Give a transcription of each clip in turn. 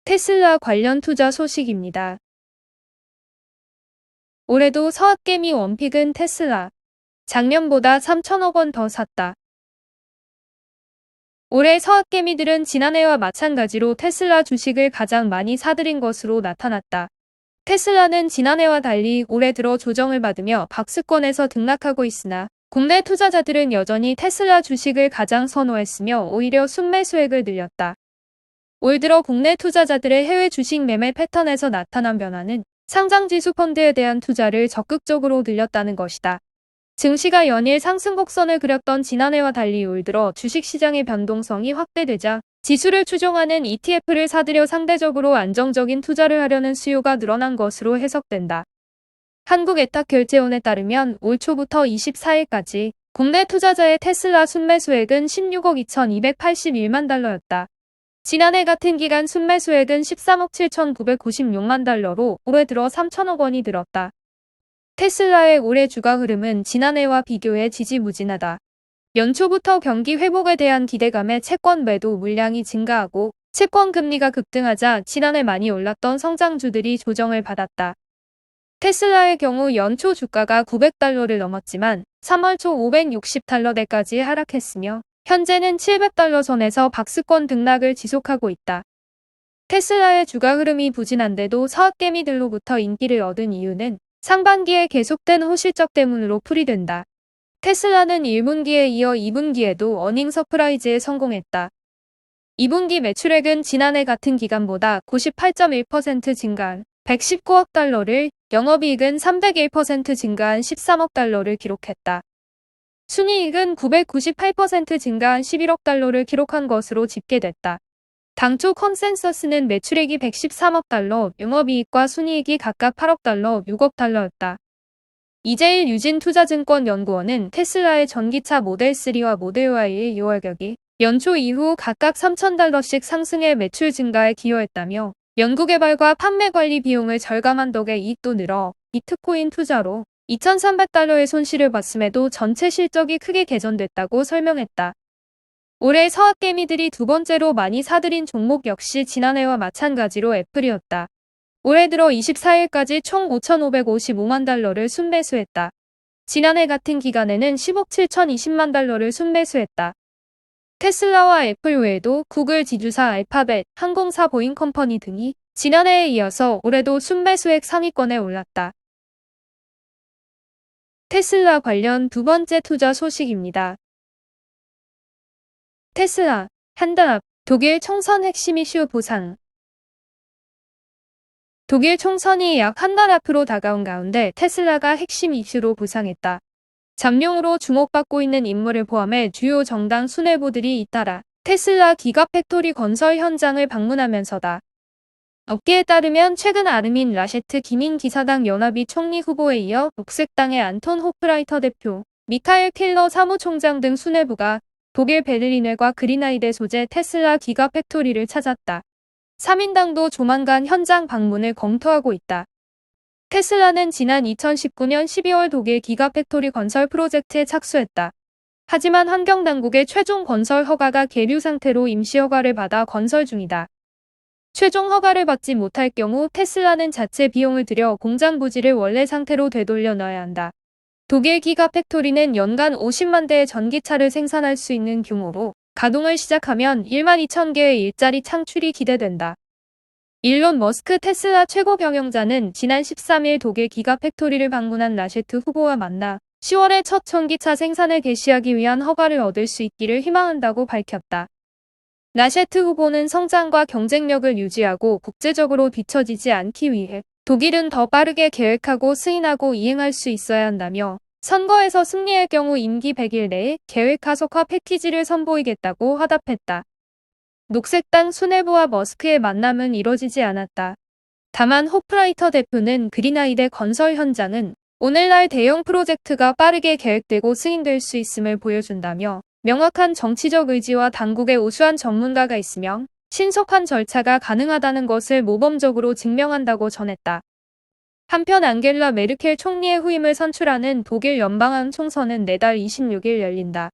테슬라 관련 투자 소식입니다. 올해도 서학개미 원픽은 테슬라. 작년보다 3천억 원 더 샀다. 올해 서학개미들은 지난해와 마찬가지로 테슬라 주식을 가장 많이 사들인 것으로 나타났다. 테슬라는 지난해와 달리 올해 들어 조정을 받으며 박스권에서 등락하고 있으나 국내 투자자들은 여전히 테슬라 주식을 가장 선호했으며 오히려 순매수액을 늘렸다. 올 들어 국내 투자자들의 해외 주식 매매 패턴에서 나타난 변화는 상장지수 펀드에 대한 투자를 적극적으로 늘렸다는 것이다. 증시가 연일 상승 곡선을 그렸던 지난해와 달리 올 들어 주식시장의 변동성이 확대되자 지수를 추종하는 ETF를 사들여 상대적으로 안정적인 투자를 하려는 수요가 늘어난 것으로 해석된다. 한국애탁결제원에 따르면 올 초부터 24일까지 국내 투자자의 테슬라 순매수액은 16억 2281만 달러였다. 지난해 같은 기간 순매수액은 13억 7996만 달러로 올해 들어 3천억 원이 늘었다. 테슬라의 올해 주가 흐름은 지난해와 비교해 지지부진하다. 연초부터 경기 회복에 대한 기대감에 채권 매도 물량이 증가하고 채권 금리가 급등하자 지난해 많이 올랐던 성장주들이 조정을 받았다. 테슬라의 경우 연초 주가가 900달러를 넘었지만 3월 초 560달러대까지 하락했으며 현재는 700달러 선에서 박스권 등락을 지속하고 있다. 테슬라의 주가 흐름이 부진한데도 서학개미들로부터 인기를 얻은 이유는 상반기에 계속된 호실적 때문으로 풀이된다. 테슬라는 1분기에 이어 2분기에도 어닝 서프라이즈에 성공했다. 2분기 매출액은 지난해 같은 기간보다 98.1% 증가한 119억 달러를, 영업이익은 301% 증가한 13억 달러를 기록했다. 순이익은 998% 증가한 11억 달러를 기록한 것으로 집계됐다. 당초 컨센서스는 매출액이 113억 달러, 영업이익과 순이익이 각각 8억 달러, 6억 달러였다. 이재일 유진투자증권연구원은 테슬라의 전기차 모델 3와 모델 Y의 가격이 연초 이후 각각 3,000달러씩 상승해 매출 증가에 기여했다며 연구개발과 판매 관리 비용을 절감한 덕에 이익도 늘어 비트코인 투자로 2,300달러의 손실을 봤음에도 전체 실적이 크게 개선됐다고 설명했다. 올해 서학개미들이 두 번째로 많이 사들인 종목 역시 지난해와 마찬가지로 애플이었다. 올해 들어 24일까지 총 5,555만 달러를 순매수했다. 지난해 같은 기간에는 10억 7,020만 달러를 순매수했다. 테슬라와 애플 외에도 구글 지주사 알파벳, 항공사 보잉컴퍼니 등이 지난해에 이어서 올해도 순매수액 상위권에 올랐다. 테슬라 관련 두 번째 투자 소식입니다. 테슬라, 한 달 앞, 독일 총선 핵심 이슈 보상. 독일 총선이 약 한 달 앞으로 다가온 가운데 테슬라가 핵심 이슈로 부상했다. 잠룡으로 주목받고 있는 인물을 포함해 주요 정당 수뇌부들이 잇따라 테슬라 기가팩토리 건설 현장을 방문하면서다. 업계에 따르면 최근 아르민 라셰트 기민 기사당 연합이 총리 후보에 이어 녹색당의 안톤 호프라이터 대표, 미카엘 킬러 사무총장 등 수뇌부가 독일 베를린과 그리나이데 소재 테슬라 기가팩토리를 찾았다. 3인당도 조만간 현장 방문을 검토하고 있다. 테슬라는 지난 2019년 12월 독일 기가팩토리 건설 프로젝트에 착수했다. 하지만 환경당국의 최종 건설 허가가 계류 상태로 임시 허가를 받아 건설 중이다. 최종 허가를 받지 못할 경우 테슬라는 자체 비용을 들여 공장 부지를 원래 상태로 되돌려 놔야 한다. 독일 기가팩토리는 연간 50만 대의 전기차를 생산할 수 있는 규모로 가동을 시작하면 1만 2천 개의 일자리 창출이 기대된다. 일론 머스크 테슬라 최고 경영자는 지난 13일 독일 기가팩토리를 방문한 라셰트 후보와 만나 10월에 첫 전기차 생산을 개시하기 위한 허가를 얻을 수 있기를 희망한다고 밝혔다. 라셰트 후보는 성장과 경쟁력을 유지하고 국제적으로 뒤처지지 않기 위해 독일은 더 빠르게 계획하고 승인하고 이행할 수 있어야 한다며 선거에서 승리할 경우 임기 100일 내에 계획 가속화 패키지를 선보이겠다고 화답했다. 녹색당 수뇌부와 머스크의 만남은 이뤄지지 않았다. 다만 호프라이터 대표는 그리나이데 건설 현장은 오늘날 대형 프로젝트가 빠르게 계획되고 승인될 수 있음을 보여준다며 명확한 정치적 의지와 당국의 우수한 전문가가 있으며 신속한 절차가 가능하다는 것을 모범적으로 증명한다고 전했다. 한편 앙겔라 메르켈 총리의 후임을 선출하는 독일 연방항 총선은 내달 26일 열린다.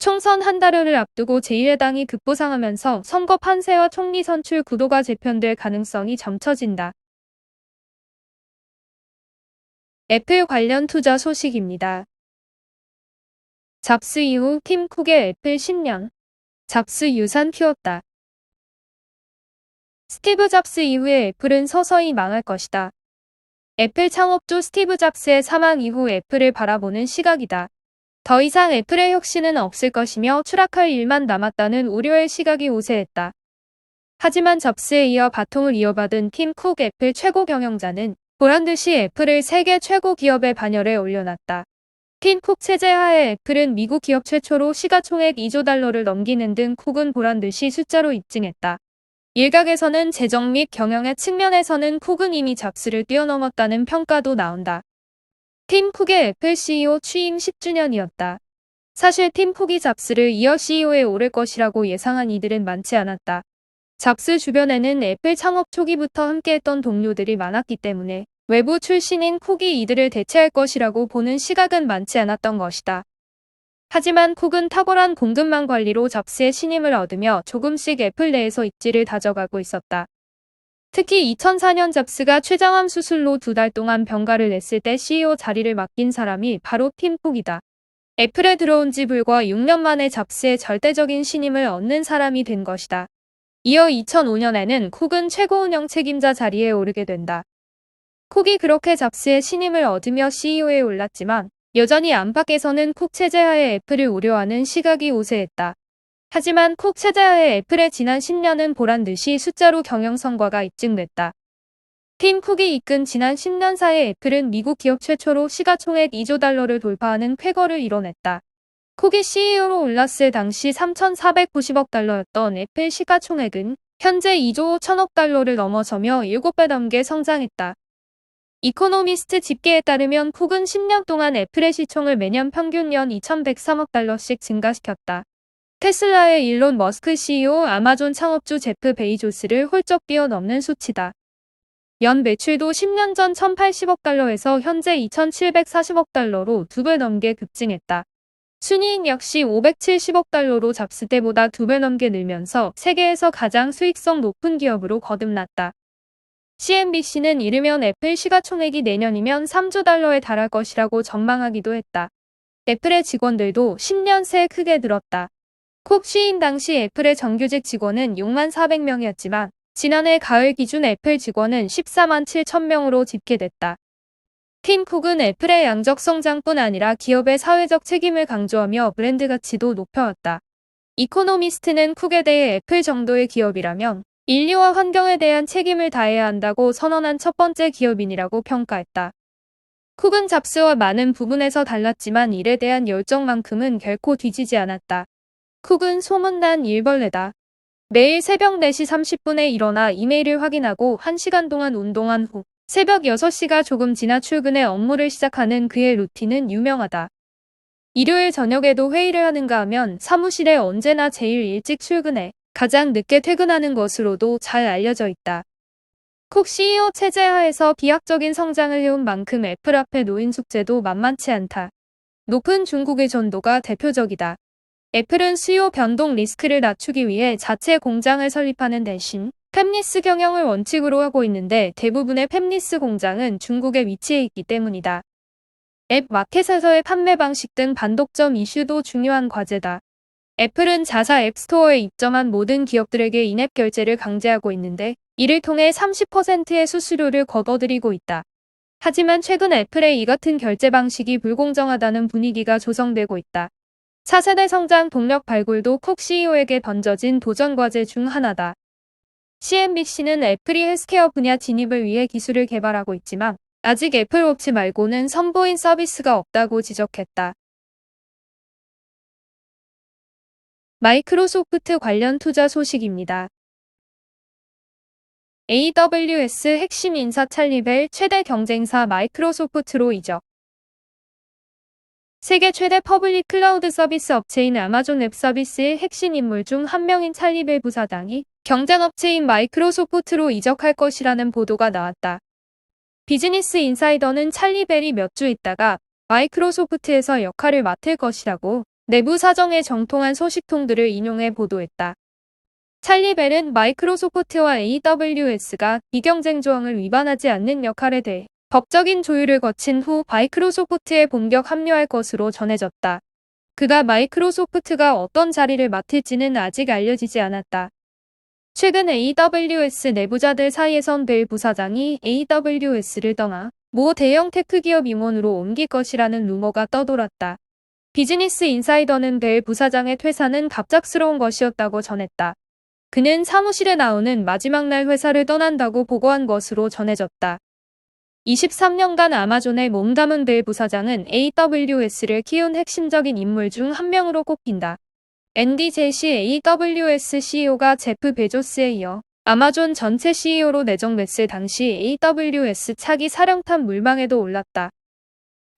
총선 한 달여를 앞두고 제1야당이 급부상하면서 선거 판세와 총리 선출 구도가 재편될 가능성이 점쳐진다. 애플 관련 투자 소식입니다. 잡스 이후 팀 쿡의 애플 10년. 잡스 유산 키웠다. 스티브 잡스 이후에 애플은 서서히 망할 것이다. 애플 창업주 스티브 잡스의 사망 이후 애플을 바라보는 시각이다. 더 이상 애플의 혁신은 없을 것이며 추락할 일만 남았다는 우려의 시각이 우세했다. 하지만 잡스에 이어 바통을 이어받은 팀 쿡 애플 최고 경영자는 보란듯이 애플을 세계 최고 기업의 반열에 올려놨다. 팀 쿡 체제 하에 애플은 미국 기업 최초로 시가총액 2조 달러를 넘기는 등 쿡은 보란듯이 숫자로 입증했다. 일각에서는 재정 및 경영의 측면에서는 쿡은 이미 잡스를 뛰어넘었다는 평가도 나온다. 팀 쿡의 애플 CEO 취임 10주년이었다. 사실 팀 쿡이 잡스를 이어 CEO에 오를 것이라고 예상한 이들은 많지 않았다. 잡스 주변에는 애플 창업 초기부터 함께했던 동료들이 많았기 때문에 외부 출신인 쿡이 이들을 대체할 것이라고 보는 시각은 많지 않았던 것이다. 하지만 쿡은 탁월한 공급망 관리로 잡스의 신임을 얻으며 조금씩 애플 내에서 입지를 다져가고 있었다. 특히 2004년 잡스가 췌장암 수술로 2달 동안 병가를 냈을 때 CEO 자리를 맡긴 사람이 바로 팀 쿡이다. 애플에 들어온 지 불과 6년 만에 잡스의 절대적인 신임을 얻는 사람이 된 것이다. 이어 2005년에는 쿡은 최고 운영 책임자 자리에 오르게 된다. 쿡이 그렇게 잡스의 신임을 얻으며 CEO에 올랐지만 여전히 안팎에서는 쿡 체제하에 애플을 우려하는 시각이 우세했다. 하지만 쿡 체제하에 애플의 지난 10년은 보란듯이 숫자로 경영 성과가 입증됐다. 팀 쿡이 이끈 지난 10년 사이 애플은 미국 기업 최초로 시가총액 2조 달러를 돌파하는 쾌거를 이뤄냈다. 쿡이 CEO로 올랐을 당시 3,490억 달러였던 애플 시가총액은 현재 2조 5천억 달러를 넘어서며 7배 넘게 성장했다. 이코노미스트 집계에 따르면 쿡은 10년 동안 애플의 시총을 매년 평균 연 2,103억 달러씩 증가시켰다. 테슬라의 일론 머스크 CEO, 아마존 창업주 제프 베이조스를 훌쩍 뛰어넘는 수치다. 연 매출도 10년 전 1,080억 달러에서 현재 2,740억 달러로 2배 넘게 급증했다. 순이익 역시 570억 달러로 잡스 때보다 2배 넘게 늘면서 세계에서 가장 수익성 높은 기업으로 거듭났다. CNBC는 이르면 애플 시가총액이 내년이면 3조 달러에 달할 것이라고 전망하기도 했다. 애플의 직원들도 10년 새 크게 늘었다. 쿡 취임 당시 애플의 정규직 직원은 6만 400명이었지만 지난해 가을 기준 애플 직원은 14만 7천 명으로 집계됐다. 팀 쿡은 애플의 양적 성장뿐 아니라 기업의 사회적 책임을 강조하며 브랜드 가치도 높여왔다. 이코노미스트는 쿡에 대해 애플 정도의 기업이라면 인류와 환경에 대한 책임을 다해야 한다고 선언한 첫 번째 기업인이라고 평가했다. 쿡은 잡스와 많은 부분에서 달랐지만 일에 대한 열정만큼은 결코 뒤지지 않았다. 쿡은 소문난 일벌레다. 매일 새벽 4시 30분에 일어나 이메일을 확인하고 1시간 동안 운동한 후 새벽 6시가 조금 지나 출근해 업무를 시작하는 그의 루틴은 유명하다. 일요일 저녁에도 회의를 하는가 하면 사무실에 언제나 제일 일찍 출근해 가장 늦게 퇴근하는 것으로도 잘 알려져 있다. 쿡 CEO 체제 하에서 비약적인 성장을 해온 만큼 애플 앞에 놓인 숙제도 만만치 않다. 높은 중국의 전도가 대표적이다. 애플은 수요 변동 리스크를 낮추기 위해 자체 공장을 설립하는 대신 팹리스 경영을 원칙으로 하고 있는데 대부분의 팹리스 공장은 중국에 위치해 있기 때문이다. 앱 마켓에서의 판매 방식 등 반독점 이슈도 중요한 과제다. 애플은 자사 앱스토어에 입점한 모든 기업들에게 인앱 결제를 강제하고 있는데 이를 통해 30%의 수수료를 걷어들이고 있다. 하지만 최근 애플의 이 같은 결제 방식이 불공정하다는 분위기가 조성되고 있다. 차세대 성장 동력 발굴도 쿡 CEO에게 던져진 도전 과제 중 하나다. CNBC는 애플이 헬스케어 분야 진입을 위해 기술을 개발하고 있지만 아직 애플워치 말고는 선보인 서비스가 없다고 지적했다. 마이크로소프트 관련 투자 소식입니다. AWS 핵심 인사 찰리 벨 최대 경쟁사 마이크로소프트로 이적. 세계 최대 퍼블릭 클라우드 서비스 업체인 아마존 웹 서비스의 핵심 인물 중 한 명인 찰리 벨 부사장이 경쟁업체인 마이크로소프트로 이적할 것이라는 보도가 나왔다. 비즈니스 인사이더는 찰리 벨이 몇 주 있다가 마이크로소프트에서 역할을 맡을 것이라고 내부 사정에 정통한 소식통들을 인용해 보도했다. 찰리 벨은 마이크로소프트와 AWS가 비경쟁 조항을 위반하지 않는 역할에 대해 법적인 조율을 거친 후 마이크로소프트에 본격 합류할 것으로 전해졌다. 그가 마이크로소프트가 어떤 자리를 맡을지는 아직 알려지지 않았다. 최근 AWS 내부자들 사이에선 벨 부사장이 AWS를 떠나 모 대형 테크 기업 임원으로 옮길 것이라는 루머가 떠돌았다. 비즈니스 인사이더는 벨 부사장의 퇴사는 갑작스러운 것이었다고 전했다. 그는 사무실에 나오는 마지막 날 회사를 떠난다고 보고한 것으로 전해졌다. 23년간 아마존에 몸담은 벨 부사장은 AWS를 키운 핵심적인 인물 중 한 명으로 꼽힌다. 앤디 제시 AWS CEO가 제프 베조스에 이어 아마존 전체 CEO로 내정됐을 당시 AWS 차기 사령탑 물망에도 올랐다.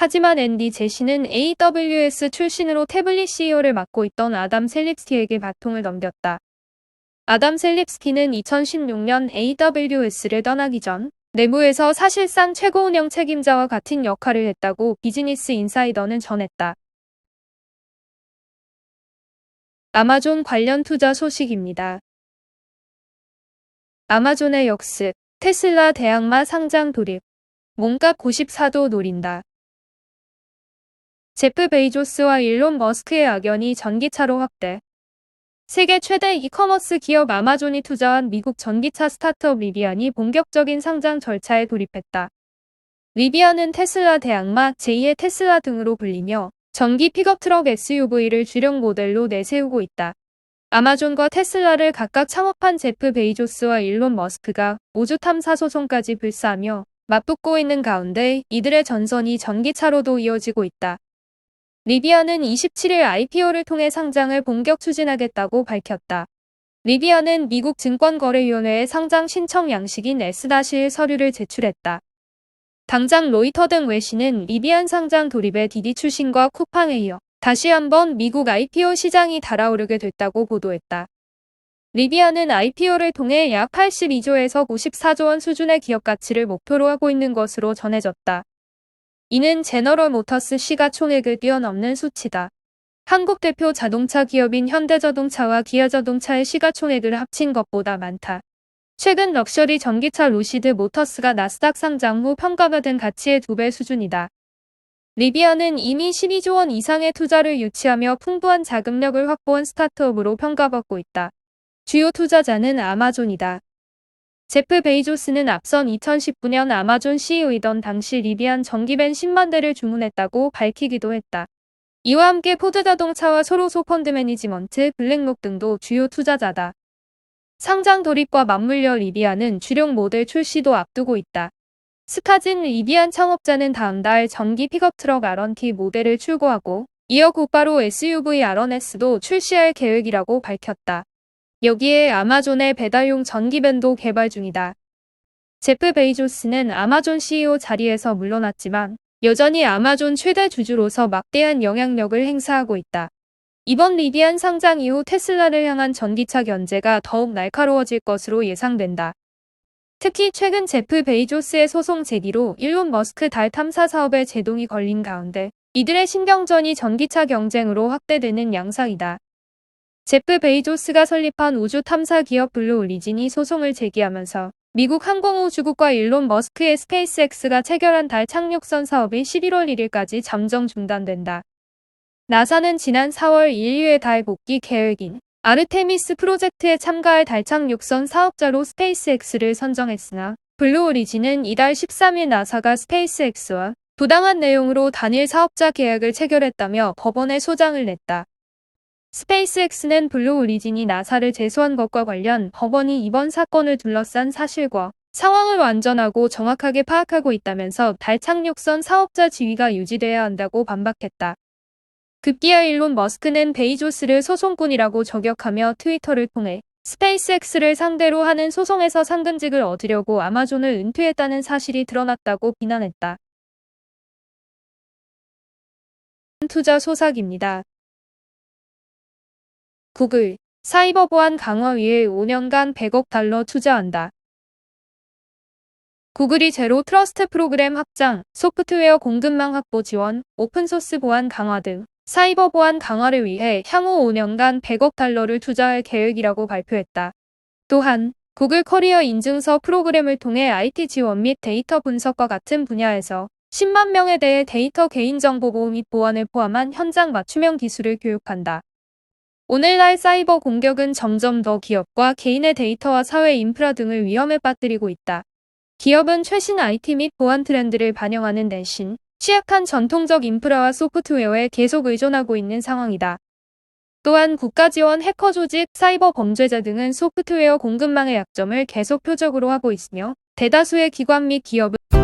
하지만 앤디 제시는 AWS 출신으로 태블릿 CEO를 맡고 있던 아담 셀립스키에게 바통을 넘겼다. 아담 셀립스키는 2016년 AWS를 떠나기 전 내부에서 사실상 최고 운영 책임자와 같은 역할을 했다고 비즈니스 인사이더는 전했다. 아마존 관련 투자 소식입니다. 아마존의 역습, 테슬라 대항마 상장 돌입, 몸값 94도 노린다. 제프 베이조스와 일론 머스크의 악연이 전기차로 확대. 세계 최대 이커머스 기업 아마존이 투자한 미국 전기차 스타트업 리비안이 본격적인 상장 절차에 돌입했다. 리비안은 테슬라 대항마, 제2의 테슬라 등으로 불리며 전기 픽업 트럭 SUV를 주력 모델로 내세우고 있다. 아마존과 테슬라를 각각 창업한 제프 베이조스와 일론 머스크가 우주 탐사 소송까지 불사하며 맞붙고 있는 가운데 이들의 전선이 전기차로도 이어지고 있다. 리비안은 27일 IPO를 통해 상장을 본격 추진하겠다고 밝혔다. 리비안은 미국 증권거래위원회에 상장 신청 양식인 S-1 서류를 제출했다. 당장 로이터 등 외신은 리비안 상장 돌입의 디디 출신과 쿠팡에 이어 다시 한번 미국 IPO 시장이 달아오르게 됐다고 보도했다. 리비안은 IPO를 통해 약 82조에서 94조 원 수준의 기업 가치를 목표로 하고 있는 것으로 전해졌다. 이는 제너럴 모터스 시가총액을 뛰어넘는 수치다. 한국 대표 자동차 기업인 현대자동차와 기아자동차의 시가총액을 합친 것보다 많다. 최근 럭셔리 전기차 루시드 모터스가 나스닥 상장 후 평가받은 가치의 2배 수준이다. 리비안은 이미 12조 원 이상의 투자를 유치하며 풍부한 자금력을 확보한 스타트업으로 평가받고 있다. 주요 투자자는 아마존이다. 제프 베이조스는 앞선 2019년 아마존 CEO이던 당시 리비안 전기밴 10만 대를 주문했다고 밝히기도 했다. 이와 함께 포드자동차와 소로소 펀드 매니지먼트, 블랙록 등도 주요 투자자다. 상장 돌입과 맞물려 리비안은 주력 모델 출시도 앞두고 있다. 스카진 리비안 창업자는 다음 달 전기 픽업 트럭 R1T 모델을 출고하고 이어 곧바로 SUV R1S도 출시할 계획이라고 밝혔다. 여기에 아마존의 배달용 전기밴도 개발 중이다. 제프 베이조스는 아마존 CEO 자리에서 물러났지만 여전히 아마존 최대 주주로서 막대한 영향력을 행사하고 있다. 이번 리비안 상장 이후 테슬라를 향한 전기차 견제가 더욱 날카로워질 것으로 예상된다. 특히 최근 제프 베이조스의 소송 제기로 일론 머스크 달 탐사 사업에 제동이 걸린 가운데 이들의 신경전이 전기차 경쟁으로 확대되는 양상이다. 제프 베이조스가 설립한 우주 탐사 기업 블루 오리진이 소송을 제기하면서 미국 항공우주국과 일론 머스크의 스페이스X가 체결한 달 착륙선 사업이 11월 1일까지 잠정 중단된다. 나사는 지난 4월 인류의 달 복귀 계획인 아르테미스 프로젝트에 참가할 달 착륙선 사업자로 스페이스X를 선정했으나 블루 오리진은 이달 13일 나사가 스페이스X와 부당한 내용으로 단일 사업자 계약을 체결했다며 법원에 소장을 냈다. 스페이스X는 블루 오리진이 나사를 제소한 것과 관련 법원이 이번 사건을 둘러싼 사실과 상황을 완전하고 정확하게 파악하고 있다면서 달 착륙선 사업자 지위가 유지돼야 한다고 반박했다. 급기야 일론 머스크는 베이조스를 소송꾼이라고 저격하며 트위터를 통해 스페이스X를 상대로 하는 소송에서 상금직을 얻으려고 아마존을 은퇴했다는 사실이 드러났다고 비난했다. 투자 소식입니다. 구글, 사이버 보안 강화 위해 5년간 100억 달러 투자한다. 구글이 제로 트러스트 프로그램 확장, 소프트웨어 공급망 확보 지원, 오픈소스 보안 강화 등 사이버 보안 강화를 위해 향후 5년간 100억 달러를 투자할 계획이라고 발표했다. 또한 구글 커리어 인증서 프로그램을 통해 IT 지원 및 데이터 분석과 같은 분야에서 10만 명에 대해 데이터 개인정보 보호 및 보안을 포함한 현장 맞춤형 기술을 교육한다. 오늘날 사이버 공격은 점점 더 기업과 개인의 데이터와 사회 인프라 등을 위험에 빠뜨리고 있다. 기업은 최신 IT 및 보안 트렌드를 반영하는 대신 취약한 전통적 인프라와 소프트웨어에 계속 의존하고 있는 상황이다. 또한 국가 지원 해커 조직, 사이버 범죄자 등은 소프트웨어 공급망의 약점을 계속 표적으로 하고 있으며 대다수의 기관 및 기업은